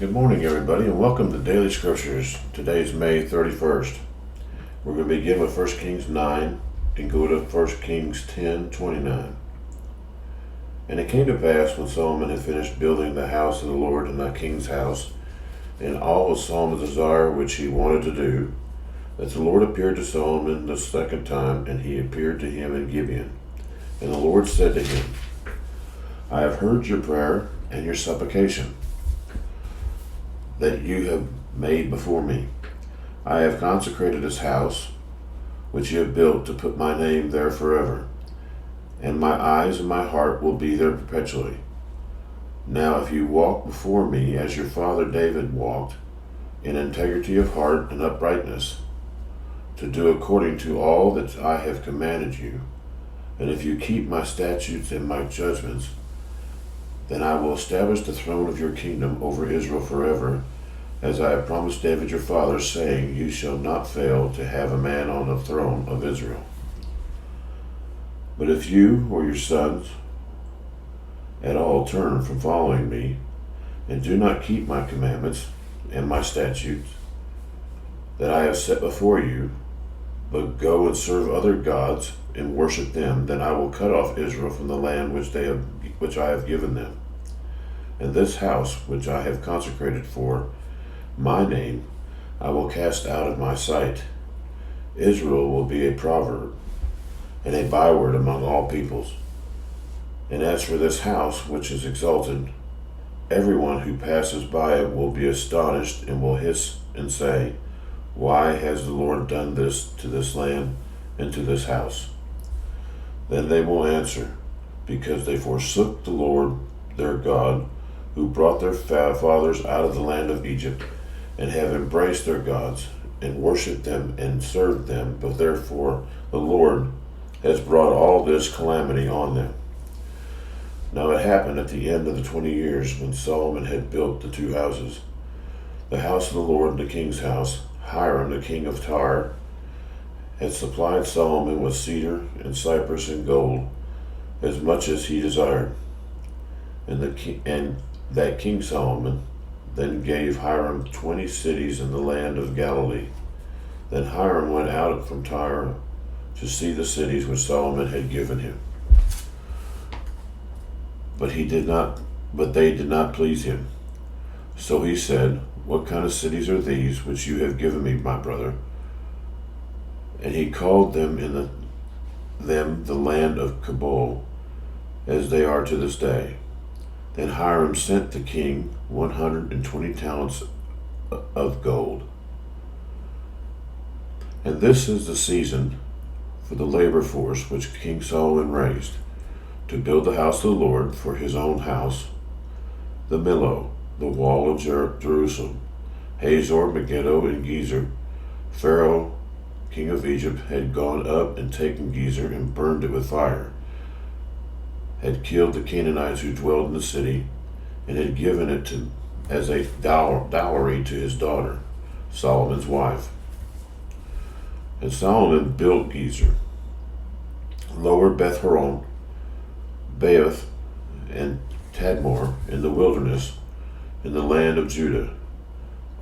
Good morning, everybody, and welcome to Daily Scriptures. Today's May 31st. We're going to begin with 1 Kings 9 and go to 1 Kings 10:29. And it came to pass when Solomon had finished building the house of the Lord and the king's house, and all of Solomon's desire which he wanted to do, that the Lord appeared to Solomon the second time, and he appeared to him in Gibeon. And the Lord said to him, I have heard your prayer and your supplication that you have made before me. I have consecrated this house, which you have built, to put my name there forever, and my eyes and my heart will be there perpetually. Now if you walk before me as your father David walked, in integrity of heart and uprightness, to do according to all that I have commanded you, and if you keep my statutes and my judgments, then I will establish the throne of your kingdom over Israel forever, as I have promised David your father, saying, you shall not fail to have a man on the throne of Israel. But if you or your sons at all turn from following me, and do not keep my commandments and my statutes that I have set before you, but go and serve other gods and worship them, then I will cut off Israel from the land which I have given them. And this house which I have consecrated for my name I will cast out of my sight. Israel will be a proverb and a byword among all peoples. And as for this house which is exalted, everyone who passes by it will be astonished and will hiss and say, why has the Lord done this to this land and to this house? Then they will answer, because they forsook the Lord their God, who brought their fathers out of the land of Egypt, and have embraced their gods, and worshipped them and served them, but therefore the Lord has brought all this calamity on them. Now it happened at the end of the 20 years, when Solomon had built the two houses, the house of the Lord and the king's house, Hiram the king of Tyre had supplied Solomon with cedar and cypress and gold, as much as he desired. And that King Solomon then gave Hiram 20 cities in the land of Galilee. Then Hiram went out from Tyre to see the cities which Solomon had given him. But they did not please him. So he said, what kind of cities are these which you have given me, my brother? And he called them the land of Cabul, as they are to this day. Then Hiram sent the king 120 talents of gold. And this is the season for the labor force which King Solomon raised, to build the house of the Lord for his own house, the Millo, the wall of Jerusalem. Hazor, Megiddo, and Gezer. Pharaoh, king of Egypt, had gone up and taken Gezer and burned it with fire, had killed the Canaanites who dwelled in the city, and had given it as a dowry to his daughter, Solomon's wife. And Solomon built Gezer, Lower Beth Horon, Baoth, and Tadmor in the wilderness, in the land of Judah,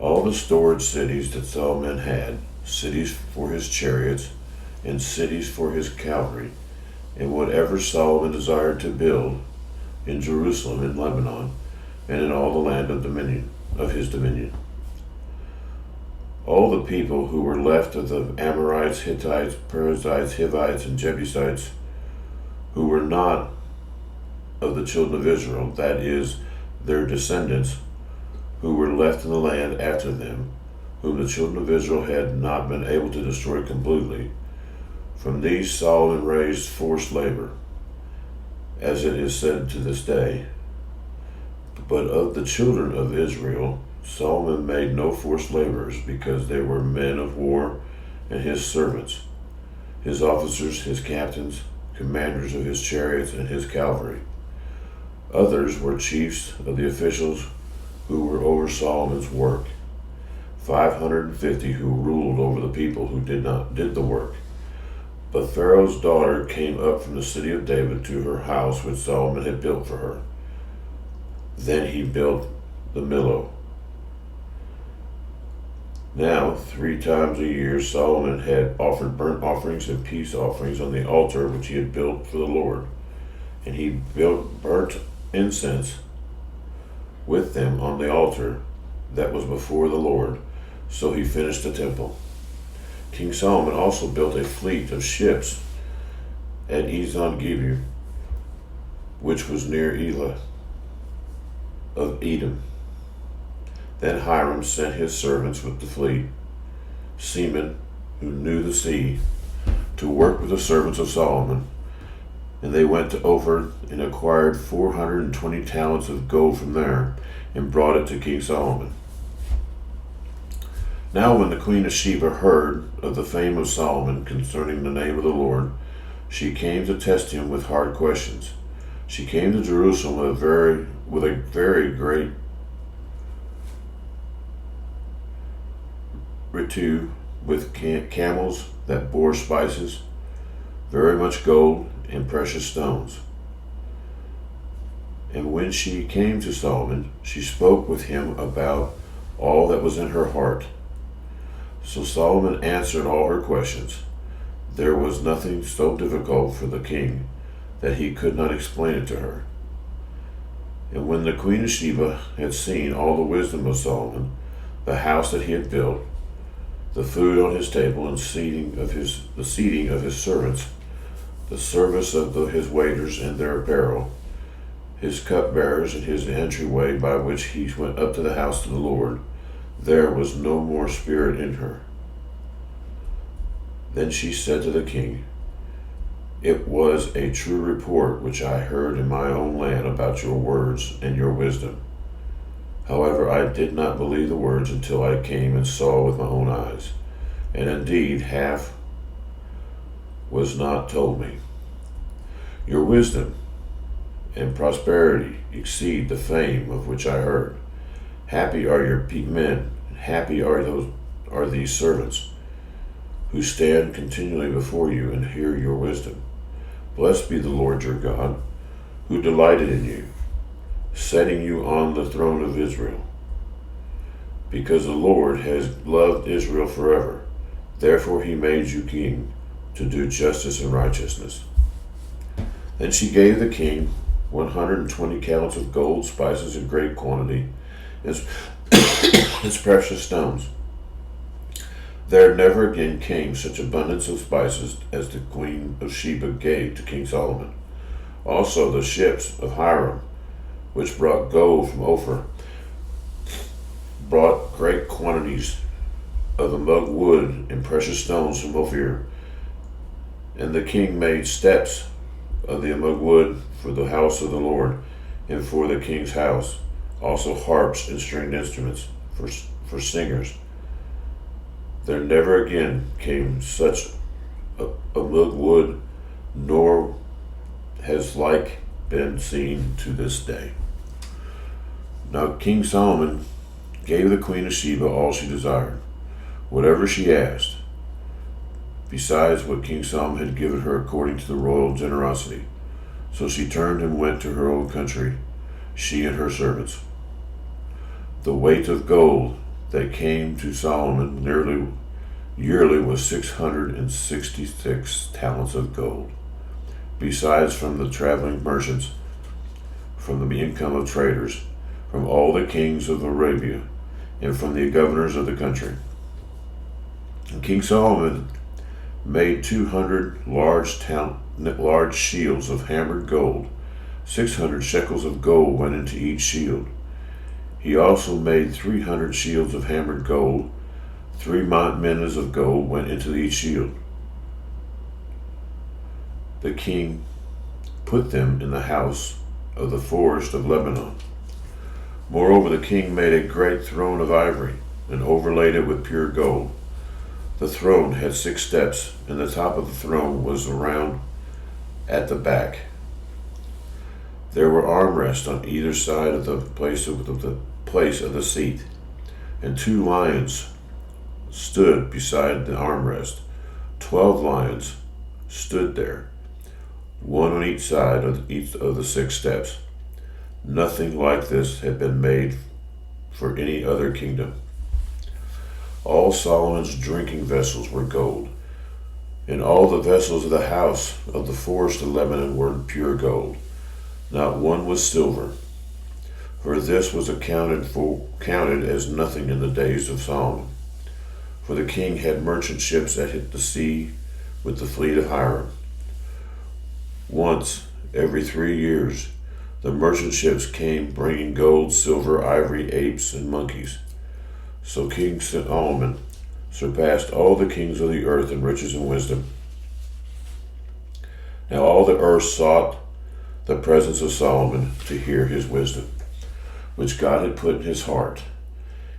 all the storage cities that Solomon had, cities for his chariots, and cities for his cavalry, and whatever Solomon desired to build in Jerusalem, in Lebanon, and in all the land of his dominion. All the people who were left of the Amorites, Hittites, Perizzites, Hivites, and Jebusites, who were not of the children of Israel, that is, their descendants, who were left in the land after them, whom the children of Israel had not been able to destroy completely, from these Solomon raised forced labor, as it is said to this day. But of the children of Israel, Solomon made no forced laborers, because they were men of war and his servants, his officers, his captains, commanders of his chariots and his cavalry. Others were chiefs of the officials who were over Solomon's work, 550 who ruled over the people who did the work. But Pharaoh's daughter came up from the city of David to her house which Solomon had built for her. Then he built the Millo, Now, 3 times a year, Solomon had offered burnt offerings and peace offerings on the altar which he had built for the Lord. And he built burnt incense with them on the altar that was before the Lord. So he finished the temple. King Solomon also built a fleet of ships at Ezion-Geber, which was near Elah of Edom. Then Hiram sent his servants with the fleet, seamen who knew the sea, to work with the servants of Solomon. And they went to Ophir and acquired 420 talents of gold from there and brought it to King Solomon. Now when the queen of Sheba heard of the fame of Solomon concerning the name of the Lord, she came to test him with hard questions. She came to Jerusalem with a very great retinue with camels that bore spices, very much gold and precious stones. And when she came to Solomon, she spoke with him about all that was in her heart. So Solomon answered all her questions. There was nothing so difficult for the king that he could not explain it to her. And when the queen of Sheba had seen all the wisdom of Solomon, the house that he had built, the food on his table, and the seating of his servants, the service of his waiters and their apparel, his cupbearers, and his entryway by which he went up to the house of the Lord, there was no more spirit in her. Then she said to the king, "It was a true report which I heard in my own land about your words and your wisdom. However, I did not believe the words until I came and saw with my own eyes. And indeed, half was not told me. Your wisdom and prosperity exceed the fame of which I heard. Happy are your men, and happy are these servants who stand continually before you and hear your wisdom. Blessed be the Lord your God, who delighted in you, setting you on the throne of Israel. Because the Lord has loved Israel forever, therefore he made you king to do justice and righteousness." Then she gave the king 120 talents of gold, spices in great quantity, as precious stones. There never again came such abundance of spices as the queen of Sheba gave to King Solomon. Also the ships of Hiram, which brought gold from Ophir, brought great quantities of the mug wood and precious stones from Ophir. And the king made steps of the mug wood for the house of the Lord and for the king's house, also harps and stringed instruments for singers. There never again came such a mug wood, nor has like been seen to this day. Now King Solomon gave the queen of Sheba all she desired, whatever she asked, besides what King Solomon had given her according to the royal generosity. So she turned and went to her own country, she and her servants. The weight of gold that came to Solomon yearly was 666 talents of gold, besides from the traveling merchants, from the income of traders, from all the kings of Arabia, and from the governors of the country. And King Solomon made 200 large shields of hammered gold. 600 shekels of gold went into each shield. He also made 300 shields of hammered gold. 3 minas of gold went into each shield. The king put them in the house of the forest of Lebanon. Moreover, the king made a great throne of ivory and overlaid it with pure gold. The throne had 6 steps, and the top of the throne was around at the back. There were armrests on either side of the place of the seat, and 2 lions stood beside the armrest. 12 lions stood there, one on each side of each of the 6 steps. Nothing like this had been made for any other kingdom. All Solomon's drinking vessels were gold, and all the vessels of the house of the forest of Lebanon were pure gold. Not one was silver, for this was counted as nothing in the days of Solomon. For the king had merchant ships that hit the sea with the fleet of Hiram. Once every 3 years, the merchant ships came bringing gold, silver, ivory, apes, and monkeys. So King Solomon surpassed all the kings of the earth in riches and wisdom. Now all the earth sought the presence of Solomon to hear his wisdom, which God had put in his heart.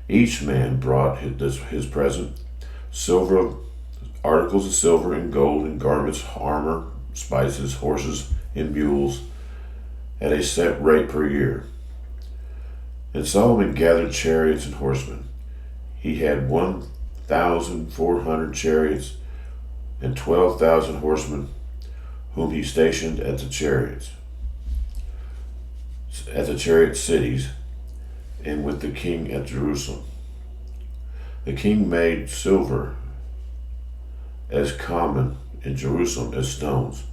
Each man brought his present, silver, articles of silver and gold and garments, armor, spices, horses, and mules, at a set rate per year. And Solomon gathered chariots and horsemen. He had 1,400 chariots and 12,000 horsemen, whom he stationed at the chariot cities, and with the king at Jerusalem. The king made silver as common in Jerusalem as stones,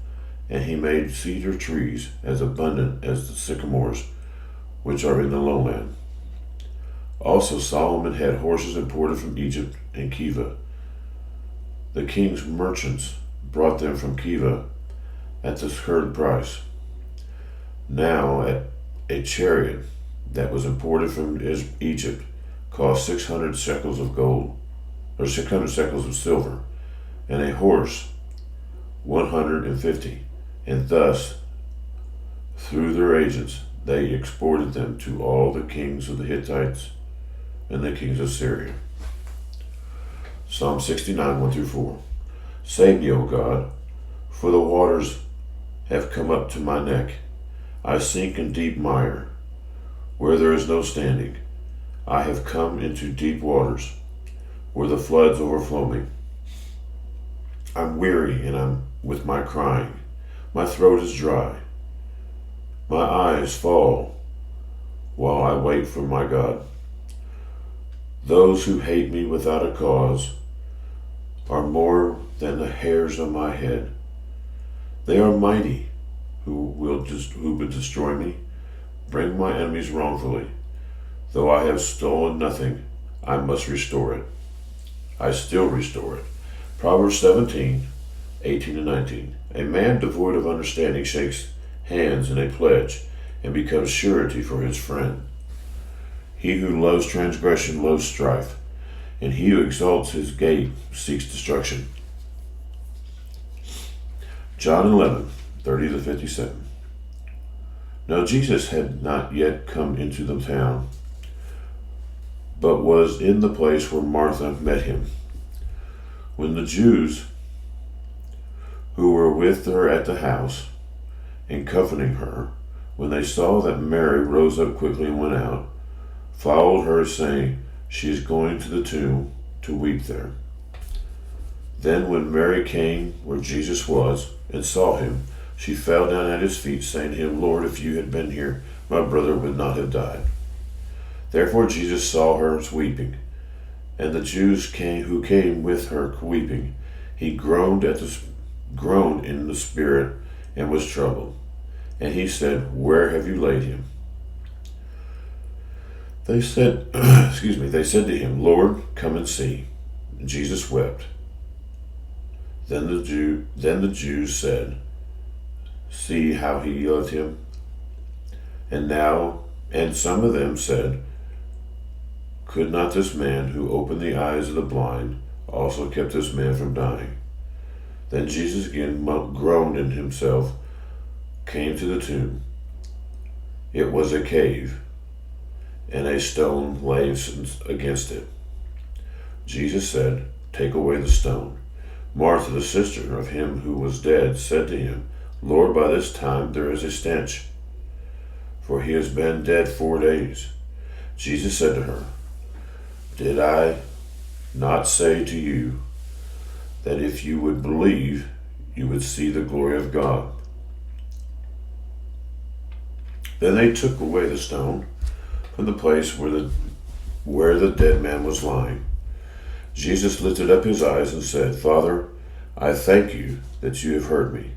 and he made cedar trees as abundant as the sycamores which are in the lowland. Also Solomon had horses imported from Egypt and Keva. The king's merchants brought them from Keva at the current price. Now a chariot that was imported from Egypt cost 600 shekels of gold, or 600 shekels of silver, and a horse 150. And thus, through their agents, they exported them to all the kings of the Hittites and the kings of Syria. Psalm 69, 1-4. Save me, O God, for the waters have come up to my neck. I sink in deep mire, where there is no standing. I have come into deep waters, where the floods overflow me. I'm weary and I'm with my crying. My throat is dry. My eyes fall while I wait for my God. Those who hate me without a cause are more than the hairs on my head. They are mighty who would destroy me, bring my enemies wrongfully. Though I have stolen nothing, I must restore it. I still restore it. Proverbs 17, 18-19. A man devoid of understanding shakes hands in a pledge and becomes surety for his friend. He who loves transgression loves strife, and he who exalts his gate seeks destruction. John 11, 30-57. Now Jesus had not yet come into the town, but was in the place where Martha met him. When the Jews who were with her at the house and comforting her, when they saw that Mary rose up quickly and went out, followed her, saying, She is going to the tomb to weep there. Then when Mary came where Jesus was and saw him, she fell down at his feet, saying to him, Lord, if you had been here, my brother would not have died. Therefore Jesus saw her weeping, and the Jews who came with her weeping. He groaned in the spirit and was troubled. And he said, Where have you laid him? They said, they said to him, Lord, come and see. And Jesus wept. Then the Jews said, See how he loved him. And some of them said, Could not this man who opened the eyes of the blind also kept this man from dying? Then Jesus again groaned in himself, came to the tomb. It was a cave, and a stone lay against it. Jesus said, Take away the stone. Martha, the sister of him who was dead, said to him, Lord, by this time there is a stench, for he has been dead 4 days. Jesus said to her, Did I not say to you that if you would believe, you would see the glory of God? Then they took away the stone from the place where the dead man was lying. Jesus lifted up his eyes and said, Father, I thank you that you have heard me,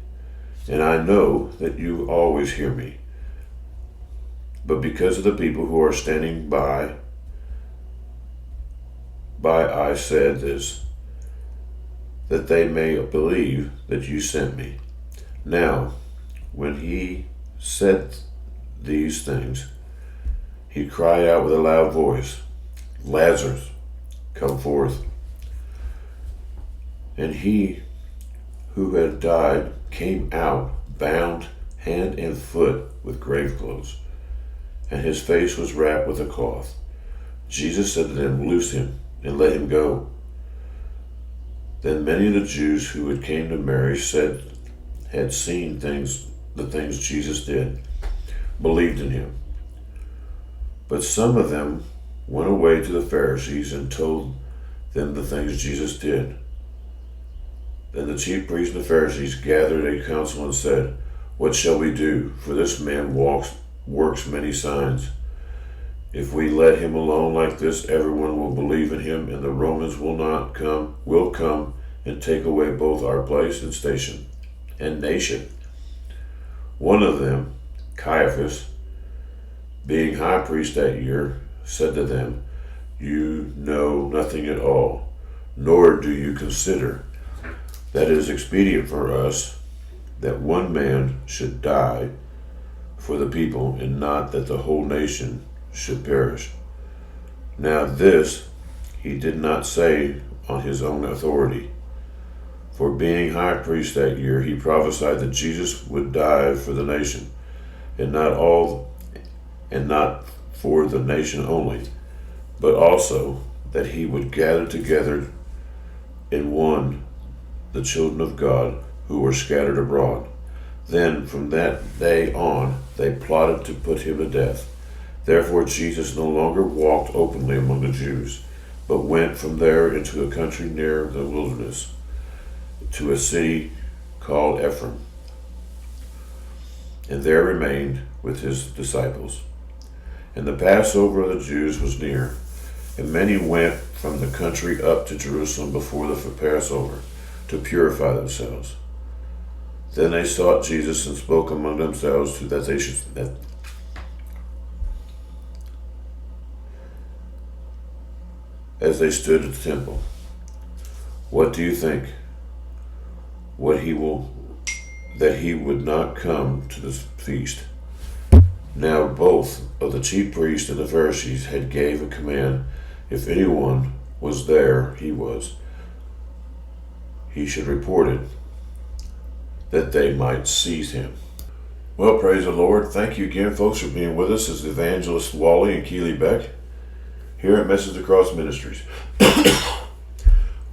and I know that you always hear me. But because of the people who are standing by, I said this, that they may believe that you sent me. Now, when he said these things, he cried out with a loud voice, Lazarus, come forth. And he who had died came out, bound hand and foot with grave clothes, and his face was wrapped with a cloth. Jesus said to them, Loose him and let him go. Then many of the Jews who had came to Mary had seen the things Jesus did, believed in him. But some of them went away to the Pharisees and told them the things Jesus did. Then the chief priests and the Pharisees gathered a council and said, What shall we do? For this man works many signs. If we let him alone like this, everyone will believe in him, and the Romans will come and take away both our place and station and nation. One of them, Caiaphas, being high priest that year, said to them, You know nothing at all, nor do you consider that it is expedient for us that one man should die for the people, and not that the whole nation should perish. Now this he did not say on his own authority, for being high priest that year, he prophesied that Jesus would die for the nation, and not for the nation only, but also that he would gather together in one the children of God who were scattered abroad. Then from that day on they plotted to put him to death. Therefore Jesus no longer walked openly among the Jews, but went from there into a country near the wilderness, to a city called Ephraim, and there remained with his disciples. And the Passover of the Jews was near, and many went from the country up to Jerusalem before the Passover to purify themselves. Then they sought Jesus and spoke among themselves as they stood at the temple, What do you think? That he would not come to the feast. Now both of the chief priests and the Pharisees had gave a command, if anyone was there, he should report it, that they might seize him. Well, praise the Lord. Thank you again, folks, for being with us as Evangelist Wally and Keely Beck here at Message Across Ministries.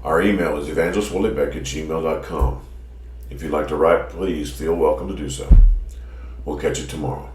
Our email is evangelistwallybeck@gmail.com. If you'd like to write, please feel welcome to do so. We'll catch you tomorrow.